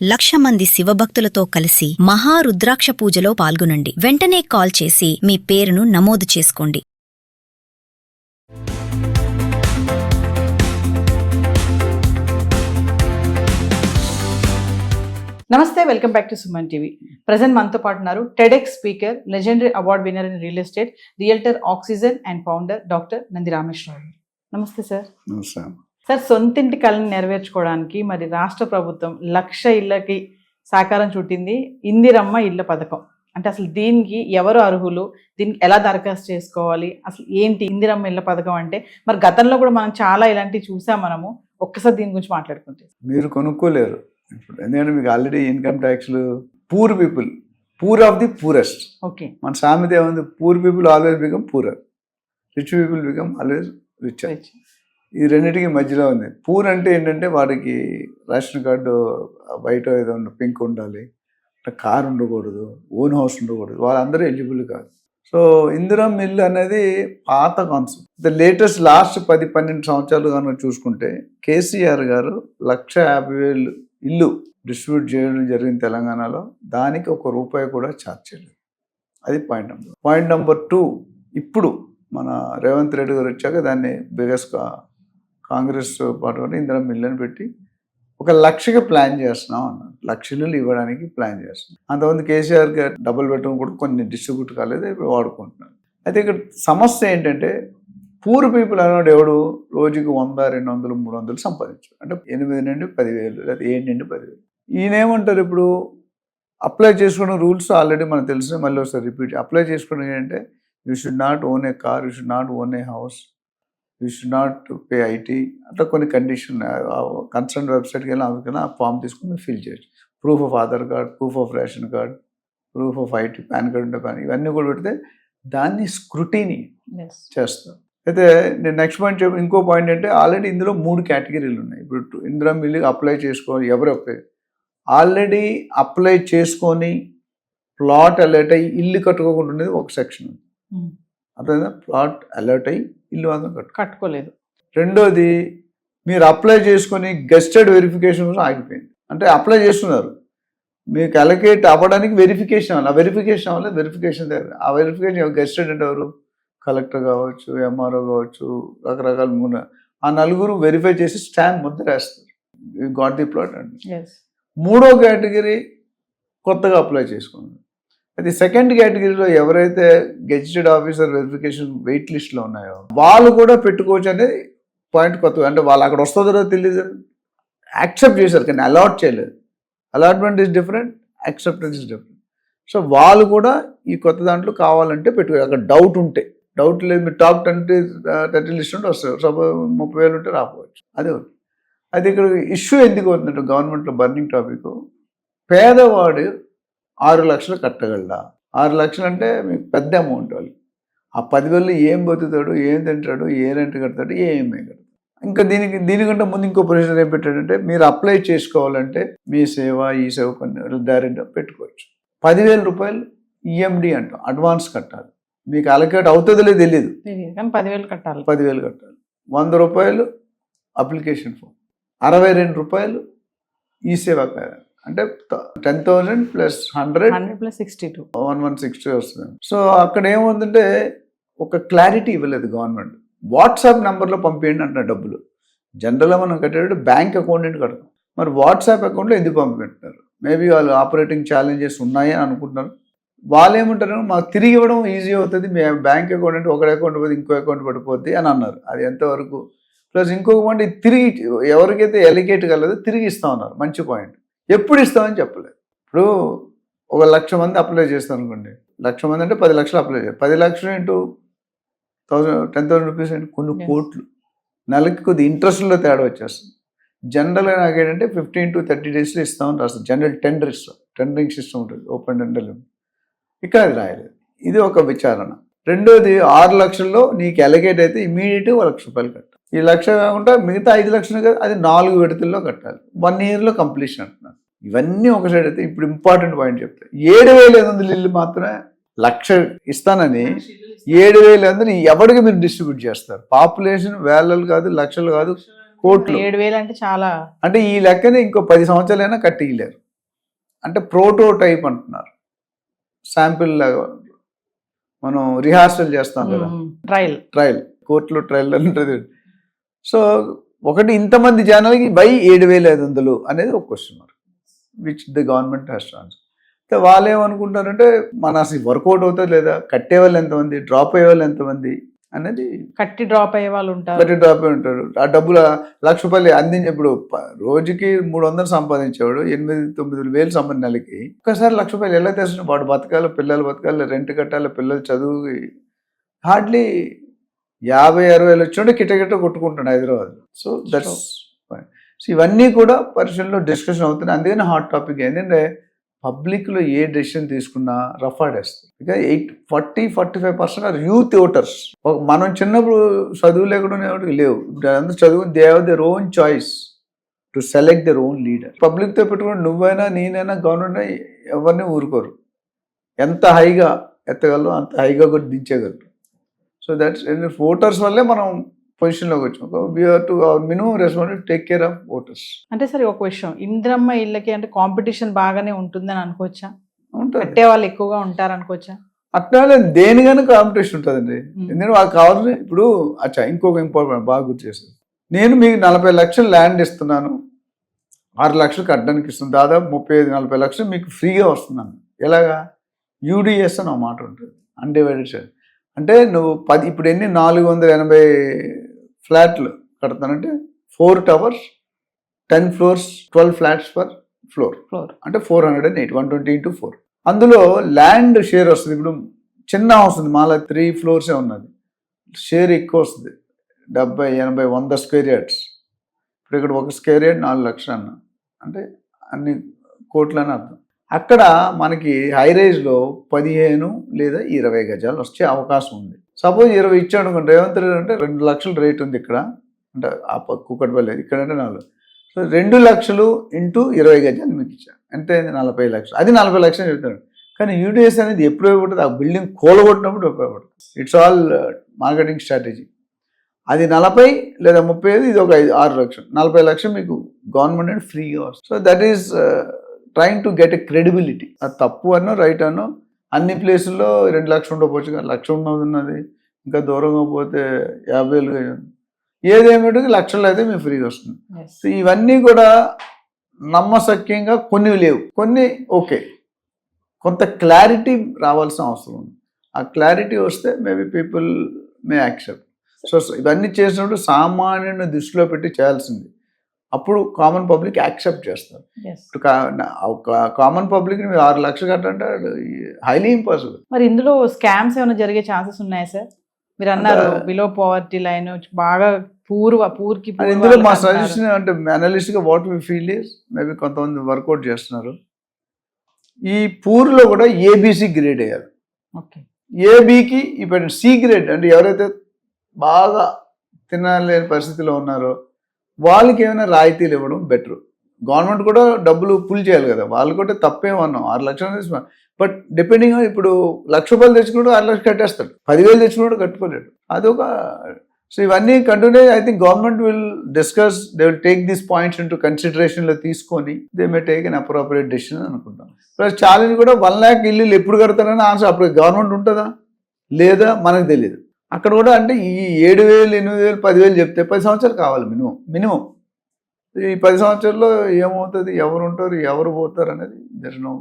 1,00,000 మంది శివభక్తులతో కలిసి మహారుద్రాక్ష పూజలో పాల్గొనండి. వెంటనే కాల్ చేసి మీ పేరును నమోదు చేసుకోండి. నమస్తే, welcome back to Suman TV. Present మనతో పాటు ఉన్నారు TEDx speaker, legendary award winner in real estate, realtor oxygen and founder doctor Nandi Rameshwar Rao. నమస్తే సార్. సార్, సొంతింటి కళని నెరవేర్చుకోవడానికి మరి రాష్ట్ర ప్రభుత్వం 1,00,000 ఇళ్లకి సాకారం చుట్టింది ఇందిరమ్మ ఇళ్ల పథకం. అంటే అసలు దీనికి ఎవరు అర్హులు, దీనికి ఎలా దరఖాస్తు చేసుకోవాలి, అసలు ఏంటి ఇందిరమ్మ ఇళ్ల పథకం అంటే? మరి గతంలో కూడా మనం చాలా ఇలాంటివి చూసాం. మనము ఒక్కసారి దీని గురించి మాట్లాడుకుంటే. మీరు కొనుక్కోలేరు ఇప్పుడు, ఎందుకంటే మీకు ఆల్రెడీ ఇన్కమ్ ట్యాక్స్లు poor people, poor of the poorest. Okay, మన సామెత ఏముంది? Poor people always become poorer, rich people become always richer. ఈ రెండింటికి మధ్యలో ఉంది. పూర్ అంటే ఏంటంటే వాడికి రేషన్ కార్డు బయట ఏదో పింక్ ఉండాలి, కార్ ఉండకూడదు, ఓన్ హౌస్ ఉండకూడదు, వాళ్ళందరూ ఎలిజిబుల్ కాదు. సో ఇందిరమ్మ ఇల్లు అనేది పాత కాన్సెప్ట్. ద లేటెస్ట్ లాస్ట్ 10-12 సంవత్సరాలు కనుక చూసుకుంటే కేసీఆర్ గారు 1,50,000 ఇల్లు డిస్ట్రిబ్యూట్ చేయడం జరిగింది తెలంగాణలో. దానికి ₹1 కూడా ఛార్జ్ చేయలేదు. అది పాయింట్ నెంబర్ 2. ఇప్పుడు మన రేవంత్ రెడ్డి గారు వచ్చాక దాన్ని బిగ్గెస్ట్ కాంగ్రెస్ పార్టీ ఇందిరమ్మ ఇల్లు అని పెట్టి 1,00,000కి ప్లాన్ చేస్తున్నాం అన్నారు. 1,00,000 ఇల్లు ఇవ్వడానికి ప్లాన్ చేస్తున్నాం. అంతమంది కేసీఆర్ గారు డబుల్ బెడ్రూమ్ కూడా కొన్ని డిస్ట్రిబ్యూట్ కాలేదు, ఇప్పుడు వాడుకుంటున్నారు. అయితే ఇక్కడ సమస్య ఏంటంటే పూర్ పీపుల్ అన్నాడు ఎవడు రోజుకి 100, 200, 300 సంపాదించారు. అంటే 8 నుండి 10,000 లేదా 7 నుండి 10,000. ఈయనేమంటారు ఇప్పుడు అప్లై చేసుకున్న రూల్స్ ఆల్రెడీ మనకు తెలిసిన, మళ్ళీ ఒకసారి రిపీట్. అప్లై చేసుకోవడం ఏంటంటే you should not own A car, you should not own A house, you should not pay IT, అట్లా కొన్ని కండిషన్. కన్సర్న్ వెబ్సైట్కి వెళ్ళి అందుకని ఆ ఫామ్ తీసుకుని ఫిల్ చేయొచ్చు. Proof of Aadhaar card, proof of ration card, proof of IT, pan card ఉంటే pan, ఇవన్నీ కూడా పెడితే దాన్ని స్క్రూటీని చేస్తారు. అయితే నేను నెక్స్ట్ పాయింట్ ఇంకో పాయింట్ అంటే ఆల్రెడీ ఇందులో 3 కేటగిరీలు ఉన్నాయి. ఇప్పుడు ఇందిరమ్మ ఇల్లు అప్లై చేసుకోవాలి. ఎవరు ఆల్రెడీ అప్లై చేసుకొని ప్లాట్ అలర్ట్ అయ్యి ఇల్లు కట్టుకోకుండా ఉండేది ఒక సెక్షన్ ఉంది. అర్థమైందా? ప్లాట్ అలర్ట్ అయ్యి ఇల్లు అందరం కట్టుకోలేదు. రెండోది మీరు అప్లై చేసుకొని గెస్టెడ్ వెరిఫికేషన్ కూడా ఆగిపోయింది. అంటే అప్లై చేస్తున్నారు, మీకు అలొకేట్ అవ్వడానికి వెరిఫికేషన్ అవ్వాలి. ఆ వెరిఫికేషన్ అవ్వాలి, వెరిఫికేషన్ దగ్గర ఆ వెరిఫికేషన్ గెస్టెడ్ అంటే ఎవరు? కలెక్టర్ కావచ్చు, ఎంఆర్ఓ కావచ్చు, రకరకాల ఆ 4 వెరిఫై చేసి స్టాంప్ ముద్ర వేస్తారు, యూ గాట్ ది ప్లాట్ అండి. మూడో కేటగిరీ కొత్తగా అప్లై చేసుకున్నారు. అది సెకండ్ కేటగిరీలో ఎవరైతే గెజిటెడ్ ఆఫీసర్ వెరిఫికేషన్ వెయిట్ లిస్ట్లో ఉన్నాయో వాళ్ళు కూడా పెట్టుకోవచ్చు అనేది పాయింట్ కొత్తగా. అంటే వాళ్ళు అక్కడ వస్తుందో తెలియదు, యాక్సెప్ట్ చేశారు కానీ అలాట్ చేయలేదు. Allotment is different, acceptance is different. So వాళ్ళు కూడా ఈ కొత్త దాంట్లో కావాలంటే పెట్టుకో. అక్కడ డౌట్ ఉంటే, డౌట్ లేదు, మీరు టాప్ 30 లిస్ట్ ఉంటే వస్తారు. సపోజ్ 30,000 ఉంటే రాకపోవచ్చు. అదే ఒకటి. అది ఇక్కడ ఇష్యూ ఎందుకు అవుతుందంటే గవర్నమెంట్లో బర్నింగ్ టాపిక్, పేదవాడు 6 లక్షలు కట్టగలడా? 6 లక్షలు అంటే మీకు పెద్ద అమౌంట్. వాళ్ళు ఆ 10,000 ఏం బతుకుతాడు, ఏం తింటాడు, ఏ రెంట్ కడతాడు, ఏమీ కడతాడు. ఇంకా దీనికంటే ముందు ఇంకో ప్రొసీజర్ ఏం పెట్టాడంటే మీరు అప్లై చేసుకోవాలంటే మీ సేవ, ఈ సేవ కొన్ని దారిలో పెట్టుకోవచ్చు. ₹10,000 ఈఎండి అంటాం, అడ్వాన్స్ కట్టాలి. మీకు అలొకేట్ అవుతుందో లేదో తెలియదు, 10,000 కట్టాలి. ₹100 అప్లికేషన్ ఫామ్, ₹62 ఈ సేవ. అంటే 10,000 + 100 + 62 160 వస్తుంది. సో అక్కడ ఏముందంటే ఒక క్లారిటీ ఇవ్వలేదు గవర్నమెంట్. వాట్సాప్ నెంబర్లో పంపేయండి అంటున్నారు డబ్బులు. జనరల్గా మనం కట్టేటప్పుడు బ్యాంక్ అకౌంట్ నుండి కడతాం, మరి వాట్సాప్ అకౌంట్లో ఎందుకు పంపిపెట్టారు? మేబీ వాళ్ళు ఆపరేటింగ్ ఛాలెంజెస్ ఉన్నాయి అని అనుకుంటున్నారు. వాళ్ళు ఏమంటారు, మాకు తిరిగి ఇవ్వడం ఈజీ అవుతుంది, మీ బ్యాంక్ అకౌంట్ అంటే ఒక అకౌంట్ పోతే ఇంకో అకౌంట్ పడిపోద్ది అని అన్నారు. అది ఎంతవరకు? ప్లస్ ఇంకొక పాయింట్, తిరిగి ఎవరికైతే ఎలికేట్ కలదో తిరిగి ఇస్తామన్నారు. మంచి పాయింట్. ఎప్పుడు ఇస్తామని చెప్పలేదు. ఇప్పుడు 1,00,000 మంది అప్లై చేస్తాను అనుకోండి, 1,00,000 మంది అంటే 10 లక్షలు అప్లై చేయాలి. 10 లక్షలు ఇంటూ 10,000 రూపీస్ అంటే కొన్ని కోట్లు. నెలకి కొద్ది ఇంట్రెస్ట్లో తేడా వచ్చేస్తుంది. జనరల్గా నాకు ఏంటంటే 15 to 30 డేస్లో ఇస్తామని రాస్తుంది. జనరల్ టెండరింగ్ సిస్టమ్ ఉంటుంది, ఓపెన్ టెండర్. ఇక్కడ అది రాయలేదు. ఇది ఒక విచారణ. రెండోది 6 లక్షల్లో నీకు ఎలకేట్ అయితే ఇమీడియట్గా ₹1,00,000 కట్టాలి. ఈ 1,00,000 కాకుండా మిగతా 5 లక్షలు కదా, అది 4 విడతల్లో కట్టాలి. 1 ఇయర్లో కంప్లీషన్ అంటున్నారు. ఇవన్నీ ఒక సైడ్ అయితే ఇప్పుడు ఇంపార్టెంట్ పాయింట్ చెప్తాను. 7,500 ఇల్లు మాత్రమే 1,00,000 ఇస్తానని 7,500 ఎవరికి మీరు డిస్ట్రిబ్యూట్ చేస్తారు? పాపులేషన్ వేలలు కాదు, లక్షలు కాదు, కోట్లు. 7,000 అంటే చాలా. అంటే ఈ లెక్కనే ఇంకో 10 సంవత్సరాలైనా కట్టియలేరు. అంటే ప్రోటోటైప్ అంటున్నారు, శాంపిల్ లాగా మనం రిహార్సల్ చేస్తాం కదా, ట్రయల్ కోర్టులో ట్రయల్ ఉంటుంది. సో ఒకటి ఇంతమంది జనాలకి బై 7,500 అనేది ఒక question mark which the government has to answer. అయితే వాళ్ళు ఏమనుకుంటారంటే మన అసలు వర్కౌట్ అవుతుంది లేదా, కట్టే వాళ్ళు ఎంతమంది, డ్రాప్ అయ్యే వాళ్ళు ఎంతమంది అనేది. కట్టి డ్రాప్ అయ్యే వాళ్ళు ఉంటారు, కట్టి డ్రాప్ అయ్యి ఉంటారు. ఆ డబ్బులు ₹1,00,000 అందించి ఇప్పుడు రోజుకి 300 సంపాదించేవాడు 8,000-9,000 వేలు సంబంధం నెలకి ఒక్కసారి ₹1,00,000 ఎలా తెచ్చిన వాడు బతకాలి, పిల్లలు బతకాలి, రెంట్ కట్టాలి, పిల్లలు చదువు హార్డ్లీ 50-60 వచ్చి కిటకిట కొట్టుకుంటాడు హైదరాబాద్. సో దట్స్ సో ఇవన్నీ కూడా పరిశీలనలో డిస్కషన్ అవుతున్నాయి. అందుకని హాట్ టాపిక్ ఏంటంటే పబ్లిక్లో ఏ డెసిషన్ తీసుకున్నా రఫ్ ఆడేస్తుంది. ఇక 40-45% ఆర్ యూత్ ఓటర్స్. మనం చిన్నప్పుడు చదువు లేకుండా లేవు, ఇప్పుడు అందరూ చదువు, they have their own choice to select their own leader. పబ్లిక్తో పెట్టుకుని నువ్వైనా నేనైనా గవర్నమెంట్ ఎవరిని ఊరుకోరు, ఎంత హైగా ఎత్తగలరు అంత హైగా కూడా దించగలరు. సో దట్స్ ఓటర్స్ వల్లే మనం పొజిషన్లోకి వచ్చాం. We have to our minimum responsibility take care of voters. అంటే సరే ఒక విషయం, ఇంద్రమ్మ ఇళ్ళకి అంటే కాంపిటీషన్ బాగానే ఉంటుందని అనుకోవచ్చా? ఉంటుంది, కట్టే వాళ్ళు ఎక్కువగా ఉంటారు అనుకోవచ్చా? అట్లా దేనికైనా కాంపిటీషన్ ఉంటుందండి. ఎందుకంటే వాళ్ళకి కావాల్సింది ఇప్పుడు ఇంకొక ఇంపార్టెంట్ బాగా గుర్తు చేస్తుంది. నేను మీకు 40 లక్షలు ల్యాండ్ ఇస్తున్నాను, 6 లక్షలు కట్టడానికి ఇస్తున్నాను, దాదాపు 35-40 లక్షలు మీకు ఫ్రీగా వస్తున్నాను. ఎలాగా? యూడిఎస్ అని ఒక మాట ఉంటుంది, అన్డివైడెడ్ షేర్. అంటే నువ్వు ఇప్పుడు ఎన్ని 480 ఫ్లాట్లు కడతానంటే 4 towers, 10 floors, 12 flats per floor, అంటే 480, 120 into 4. అందులో ల్యాండ్ షేర్ వస్తుంది. ఇప్పుడు చిన్న హౌస్ ఉంది, మాలా 3 floors ఉన్నది, షేర్ ఎక్కువ వస్తుంది, 70, 80, 100 square yards. ఇప్పుడు ఇక్కడ 1 square yard 4 లక్షలు అన్న అంటే అన్ని కోట్లు అని అర్థం. అక్కడ మనకి హైరైజ్లో 15 లేదా 20 గజాలు వచ్చే అవకాశం ఉంది. సపోజ్ 20 ఇచ్చాడు అనుకోండి, రేవంత్ రెడ్డి అంటే 2 లక్షలు రేట్ ఉంది ఇక్కడ, అంటే ఆ కూకట్పల్లి ఇక్కడ అంటే 4. సో 2 లక్షలు ఇంటూ 20 గజాలు మీకు ఇచ్చాను, ఎంత అయింది? 40 లక్షలు. అది 40 లక్షలు చెప్తాడు. కానీ యూడిఎస్ అనేది ఎప్పుడు ఉపయోగపడుతుంది? ఆ బిల్డింగ్ కూలగొట్టినప్పుడు ఉపయోగపడుతుంది. It's all marketing strategy. అది 40 లేదా 35, ఇది ఒక 6 లక్షలు, 40 లక్షలు మీకు గవర్నమెంట్ అనేది ఫ్రీగా వస్తుంది. So that is trying to get a credibility. అది తప్పు అన్నో రైట్ అన్నో అన్ని ప్లేసుల్లో 2 లక్షలు ఉండకపోవచ్చు, 1 లక్ష ఉన్నది, ఇంకా దూరంగా పోతే 50,000, ఏదేమిటి లక్షల్లో అయితే మీకు ఫ్రీగా వస్తుంది. సో ఇవన్నీ కూడా నమ్మశక్యంగా కొన్ని లేవు, కొన్ని ఓకే, కొంత క్లారిటీ రావాల్సిన అవసరం ఉంది. ఆ క్లారిటీ వస్తే maybe people may accept. So ఇవన్నీ చేసినప్పుడు సామాన్యుని దృష్టిలో పెట్టి చేయాల్సింది, అప్పుడు కామన్ పబ్లిక్ యాక్సెప్ట్ చేస్తారు. ఇప్పుడు కామన్ పబ్లిక్ 6 లక్షలు కట్టంటే హైలీ ఇంపాసిబుల్. మరి ఇందులో స్కామ్స్ ఏమైనా జరిగే ఛాన్సెస్ ఉన్నాయా సార్? మీరు అన్నారు బిలో పవర్టీ లైన్ బాగా పూర్కి. ఇందులో మా సజెషన్ అంటే అనలిస్ట్ గా what we feel is maybe కొంతమంది వర్కౌట్ చేస్తున్నారు. ఈ పూర్లో కూడా ఏబిసి గ్రేడ్ వేయాలి. ఏబికి ఇప్పుడు సి గ్రేడ్ అంటే ఎవరైతే బాగా తినలేని పరిస్థితిలో ఉన్నారో వాళ్ళకి ఏమైనా రాయితీలు ఇవ్వడం బెటర్. గవర్నమెంట్ కూడా డబ్బులు పుల్ చేయాలి కదా, వాళ్ళు కూడా తప్పేమన్నాం 6 లక్షలు తీసుకున్నాం. బట్ డిపెండింగ్ ఇప్పుడు ₹1,00,000 తెచ్చుకున్నాడు 6 లక్షలు కట్టేస్తాడు, 10,000 తెచ్చుకున్నాడు కట్టుకోలేడు. అదొక సో ఇవన్నీ continue. I think government will discuss, they will take these points into కన్సిడరేషన్లో తీసుకొని they may take an appropriate decision అనుకుంటాం. ప్లస్ ఛాలెంజ్ కూడా 1 lakh ఇల్లు ఎప్పుడు కడతారని ఆన్సర్ అప్పుడు గవర్నమెంట్ ఉంటుందా లేదా మనకు తెలియదు. అక్కడ కూడా అంటే ఈ 7,000, 8,000, 10,000 చెప్తే 10 సంవత్సరాలు కావాలి మినిమం. ఈ 10 సంవత్సరాల్లో ఏమవుతుంది, ఎవరు ఉంటారు, ఎవరు పోతారు అనేది దర్ నో.